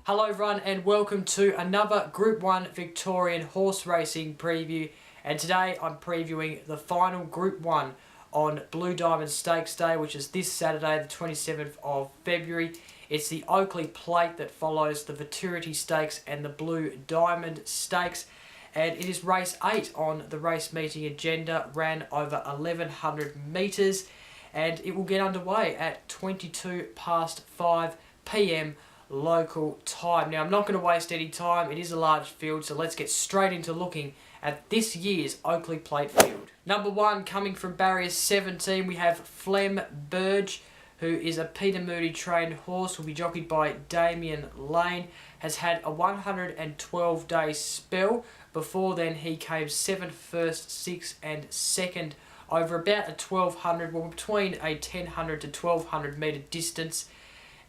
Hello everyone and welcome to another Group 1 Victorian horse racing preview, and today I'm previewing the final Group 1 on Blue Diamond Stakes Day, which is this Saturday the 27th of February. It's the Oakleigh Plate that follows the Victorian Stakes and the Blue Diamond Stakes, and it is race 8 on the race meeting agenda, ran over 1100 metres, and it will get underway at 5 PM local time. Now I'm not going to waste any time, it is a large field, so let's get straight into looking at this year's Oakleigh Plate field. Number 1, coming from barrier 17, we have Flem Burge, who is a Peter Moody trained horse, will be jockeyed by Damien Lane, has had a 112-day spell. Before then he came 7th, 1st, 6th and 2nd over about a 1200, well between a 1000 to 1200 metre distance,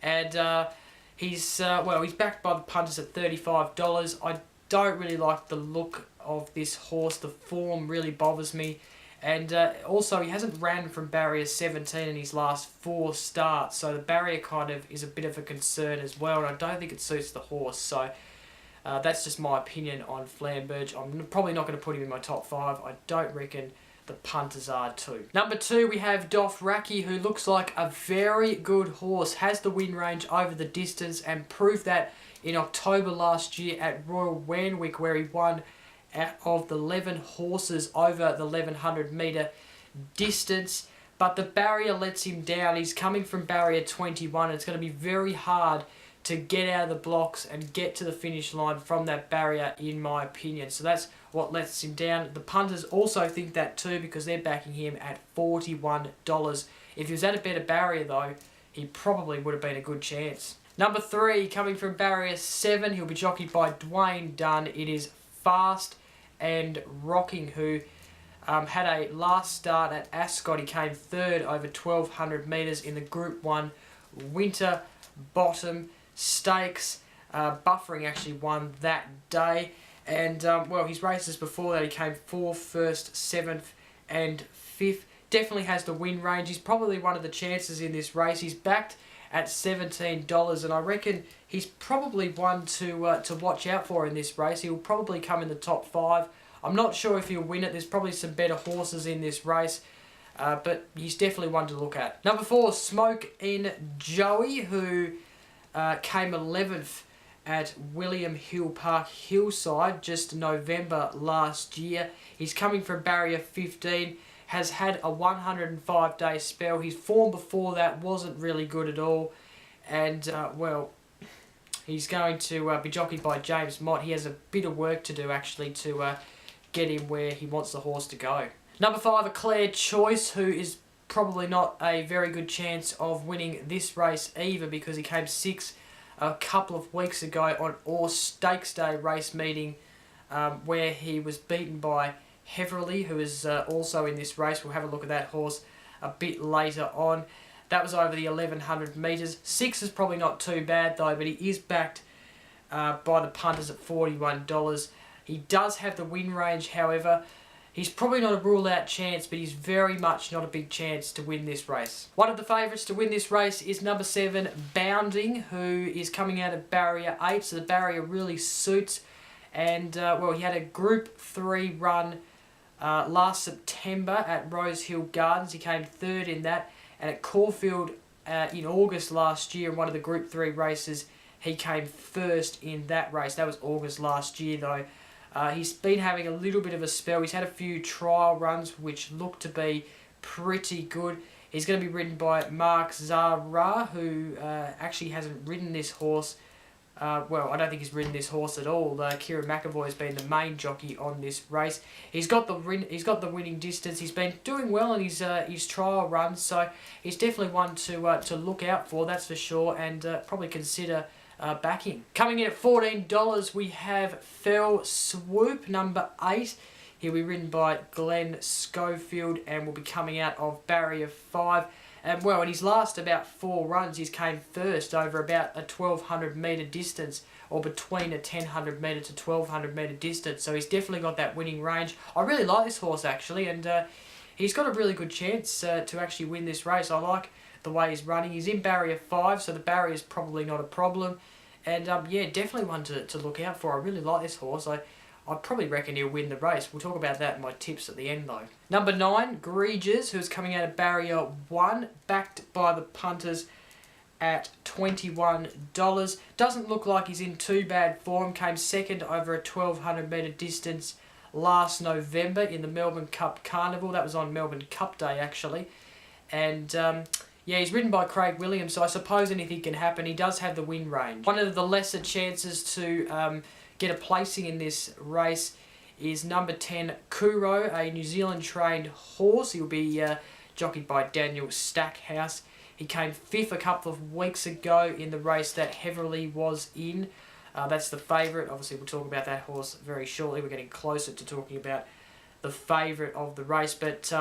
and he's backed by the punters at $35. I don't really like the look of this horse. The form really bothers me. And also, he hasn't ran from barrier 17 in his last 4 starts. So the barrier kind of is a bit of a concern as well. And I don't think it suits the horse. So that's just my opinion on Flamberge. I'm probably not going to put him in my top 5. I don't reckon the punters are too. Number 2, we have Dothraki, who looks like a very good horse, has the win range over the distance and proved that in October last year at Royal Wanwick, where he won out of the 11 horses over the 1100 metre distance. But the barrier lets him down. He's coming from barrier 21. It's going to be very hard to get out of the blocks and get to the finish line from that barrier, in my opinion. So that's what lets him down. The punters also think that too, because they're backing him at $41. If he was at a better barrier though, he probably would have been a good chance. Number 3, coming from barrier 7, he'll be jockeyed by Dwayne Dunn. It is Fast and Rocking, who had a last start at Ascot. He came 3rd over 1200 metres in the Group 1 Winter Bottom Stakes. Buffering actually won that day, and well, his races before that he came 4th, 1st, 7th and 5th. Definitely has the win range. He's probably one of the chances in this race. He's backed at $17, and I reckon he's probably one to watch out for in this race. He'll probably come in the top 5. I'm not sure if he'll win it. There's probably some better horses in this race, but he's definitely one to look at. Number 4, Smoke in Joey, who came 11th at William Hill Park Hillside just November last year. He's coming from barrier 15, has had a 105-day spell. His form before that wasn't really good at all, and well, he's going to be jockeyed by James Mott. He has a bit of work to do actually to get him where he wants the horse to go. Number 5, Eclair Choice, who is probably not a very good chance of winning this race either, because he came 6th a couple of weeks ago on Orr Stakes Day race meeting, where he was beaten by Heverly, who is also in this race. We'll have a look at that horse a bit later on. That was over the 1100 metres. 6 is probably not too bad though, but he is backed by the punters at $41. He does have the win range, however. He's probably not a rule-out chance, but he's very much not a big chance to win this race. One of the favourites to win this race is number 7, Bounding, who is coming out of barrier 8, so the barrier really suits. And, well, he had a Group 3 run last September at Rose Hill Gardens. He came 3rd in that. And at Caulfield in August last year, in one of the Group 3 races, he came 1st in that race. That was August last year, though. He's been having a little bit of a spell. He's had a few trial runs which look to be pretty good. He's going to be ridden by Mark Zara, who actually hasn't ridden this horse. Well, I don't think he's ridden this horse at all. Kieran McAvoy has been the main jockey on this race. He's got the winning distance. He's been doing well in his trial runs, so he's definitely one to look out for. That's for sure, and probably consider backing. Coming in at $14, we have Swoop, number 8. He'll be ridden by Glenn Schofield and will be coming out of barrier 5. And well, in his last about 4 runs, he's came first over about a 1200 metre distance, or between a 1000 metre to 1200 metre distance. So he's definitely got that winning range. I really like this horse actually, and he's got a really good chance to actually win this race. I like the way he's running. He's in barrier 5, so the barrier is probably not a problem. And yeah, definitely one to look out for. I really like this horse. I probably reckon he'll win the race. We'll talk about that in my tips at the end though. Number 9, Greges, who's coming out of barrier 1, backed by the punters at $21. Doesn't look like he's in too bad form. Came second over a 1200 metre distance last November in the Melbourne Cup Carnival. That was on Melbourne Cup Day actually. And yeah, he's ridden by Craig Williams, so I suppose anything can happen. He does have the win range. One of the lesser chances to get a placing in this race is number 10, Kuro, a New Zealand trained horse. He'll be jockeyed by Daniel Stackhouse. He came 5th a couple of weeks ago in the race that Heverley was in. That's the favourite. Obviously, we'll talk about that horse very shortly. We're getting closer to talking about the favourite of the race. But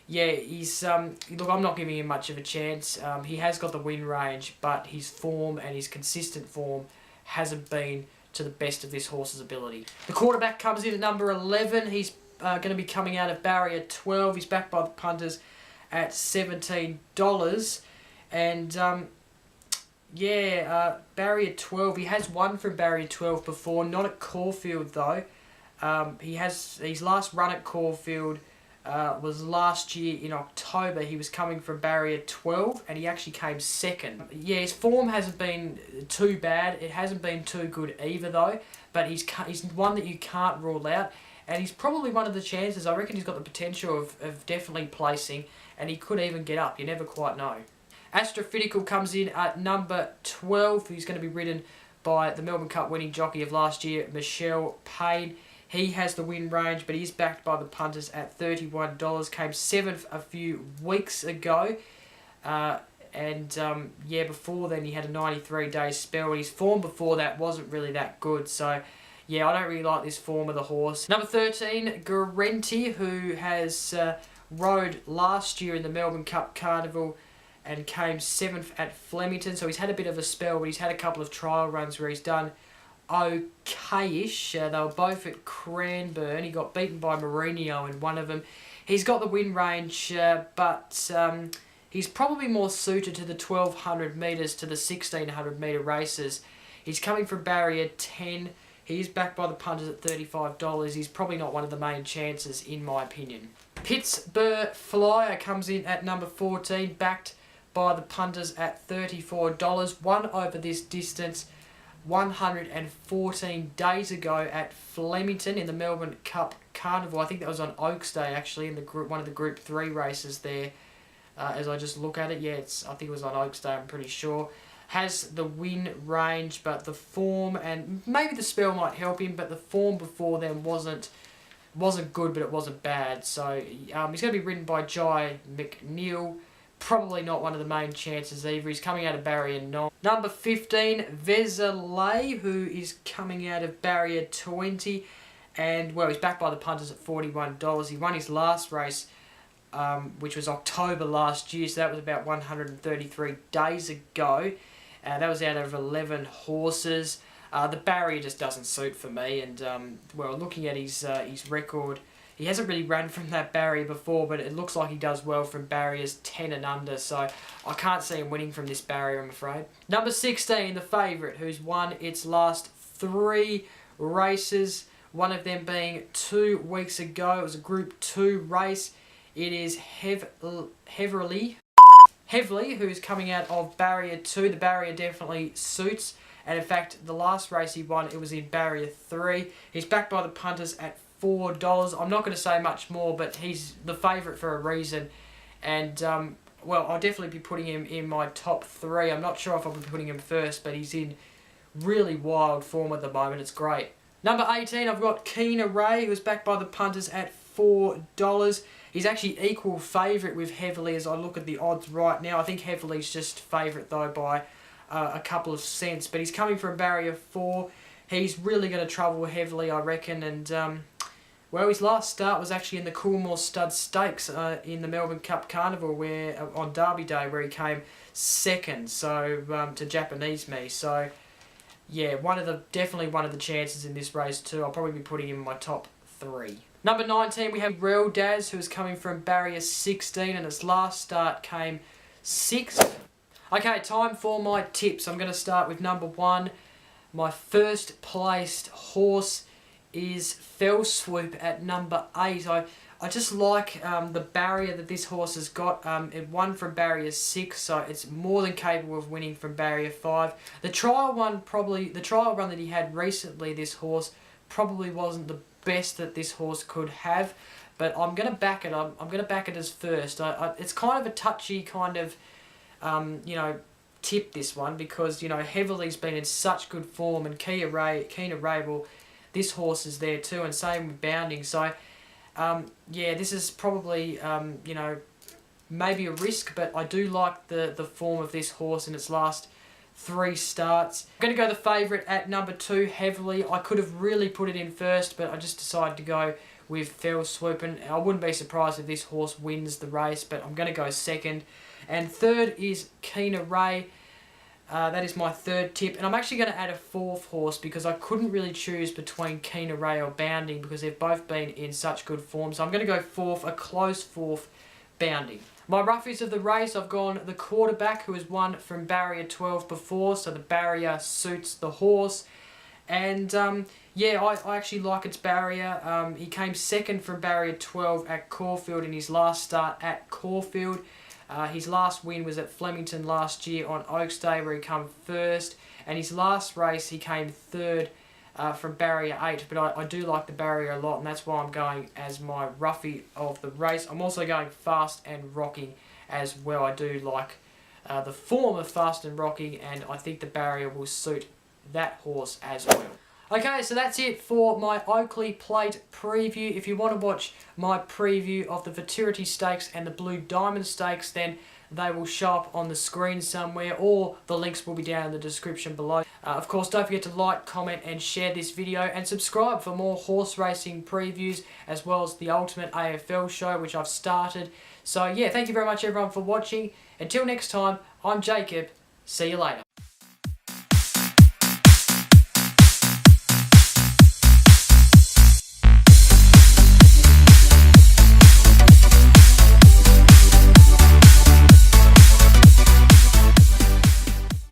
yeah, he's look, I'm not giving him much of a chance. He has got the win range, but his form and his consistent form hasn't been to the best of this horse's ability. The quarterback comes in at number 11. He's going to be coming out of barrier 12. He's backed by the punters at $17. And yeah, barrier 12. He has won from barrier 12 before, not at Caulfield though. His last run at Caulfield was last year in October. He was coming from barrier 12 and he actually came second. Yeah, his form hasn't been too bad. It hasn't been too good either though, but he's one that you can't rule out, and he's probably one of the chances. I reckon he's got the potential of definitely placing, and he could even get up. You never quite know. Astrophysical comes in at number 12. He's going to be ridden by the Melbourne Cup winning jockey of last year, Michelle Payne. He has the win range, but he's backed by the punters at $31. Came 7th a few weeks ago. Yeah, before then he had a 93-day spell. His form before that wasn't really that good. So, yeah, I don't really like this form of the horse. Number 13, Gurantee, who has rode last year in the Melbourne Cup Carnival and came 7th at Flemington. So he's had a bit of a spell, but he's had a couple of trial runs where he's done okay-ish. They were both at Cranbourne. He got beaten by Mourinho in one of them. He's got the win range, but he's probably more suited to the 1200 metres to the 1600 metre races. He's coming from barrier 10. He's backed by the punters at $35. He's probably not one of the main chances in my opinion. Pittsburgh Flyer comes in at number 14, backed by the punters at $34. Won over this distance 114 days ago at Flemington in the Melbourne Cup Carnival. I think that was on Oaks Day actually, in the one of the Group 3 races there. As I just look at it, yeah, I think it was on Oaks Day, I'm pretty sure. Has the win range, but the form, and maybe the spell might help him, but the form before then wasn't good, but it wasn't bad. So he's going to be ridden by Jai McNeil. Probably not one of the main chances either. He's coming out of barrier 9. Number 15, Vezelay, who is coming out of barrier 20. And, well, he's backed by the punters at $41. He won his last race, which was October last year. So that was about 133 days ago. That was out of 11 horses. The barrier just doesn't suit for me. And, well, looking at his record, he hasn't really run from that barrier before, but it looks like he does well from barriers 10 and under, so I can't see him winning from this barrier, I'm afraid. Number 16, the favourite, who's won its last 3 races, one of them being 2 weeks ago. It was a Group 2 race. It is Heverley, who's coming out of barrier 2. The barrier definitely suits, and in fact, the last race he won, it was in barrier 3. He's backed by the punters at $4. I'm not going to say much more, but he's the favourite for a reason. And, well, I'll definitely be putting him in my top 3. I'm not sure if I'll be putting him first, but he's in really wild form at the moment. It's great. Number 18, I've got Keena Ray, who's backed by the punters at $4. He's actually equal favourite with Heverley as I look at the odds right now. I think Heverley's just favourite, though, by a couple of cents, but he's coming from barrier 4. He's really going to travel heavily, I reckon, and well, his last start was actually in the Coolmore Stud Stakes in the Melbourne Cup Carnival, where on Derby Day, where he came second, so to Japanese me. So yeah, definitely one of the chances in this race too. I'll probably be putting him in my top 3. Number 19, we have Real Daz, who is coming from barrier 16, and his last start came 6th. Okay, time for my tips. I'm going to start with number 1. My first placed horse is Swoop at number 8. I just like the barrier that this horse has got. It won from barrier 6, so it's more than capable of winning from barrier 5. The trial run that he had recently, this horse, probably wasn't the best that this horse could have, but I'm going to back it. I'm going to back it as first. It's kind of a touchy kind of, tip, this one, because, Heavily been in such good form, and Keener Ray, well, this horse is there too, and same with Bounding. So, yeah, this is probably, maybe a risk, but I do like the form of this horse in its last 3 starts. I'm going to go the favourite at number 2, Heavily. I could have really put it in first, but I just decided to go with Swoop, and I wouldn't be surprised if this horse wins the race, but I'm going to go second. And third is Keener Ray. That is my third tip, and I'm actually going to add a 4th horse because I couldn't really choose between Keener Ray or Bounding because they've both been in such good form. So I'm going to go 4th, a close 4th, Bounding. My roughies of the race, I've gone the quarterback, who has won from barrier 12 before, so the barrier suits the horse. And yeah, I actually like its barrier. He came second from barrier 12 at Caulfield in his last start at Caulfield. His last win was at Flemington last year on Oaks Day, where he came first, and his last race he came third from barrier 8, but I do like the barrier a lot, and that's why I'm going as my roughie of the race. I'm also going Fast and Rocking as well. I do like the form of Fast and Rocking, and I think the barrier will suit that horse as well. Okay, so that's it for my Oakleigh Plate preview. If you want to watch my preview of the Victorian Stakes and the Blue Diamond Stakes, then they will show up on the screen somewhere, or the links will be down in the description below. Of course, don't forget to like, comment and share this video, and subscribe for more horse racing previews, as well as the Ultimate AFL show, which I've started. So yeah, thank you very much everyone for watching. Until next time, I'm Jacob. See you later.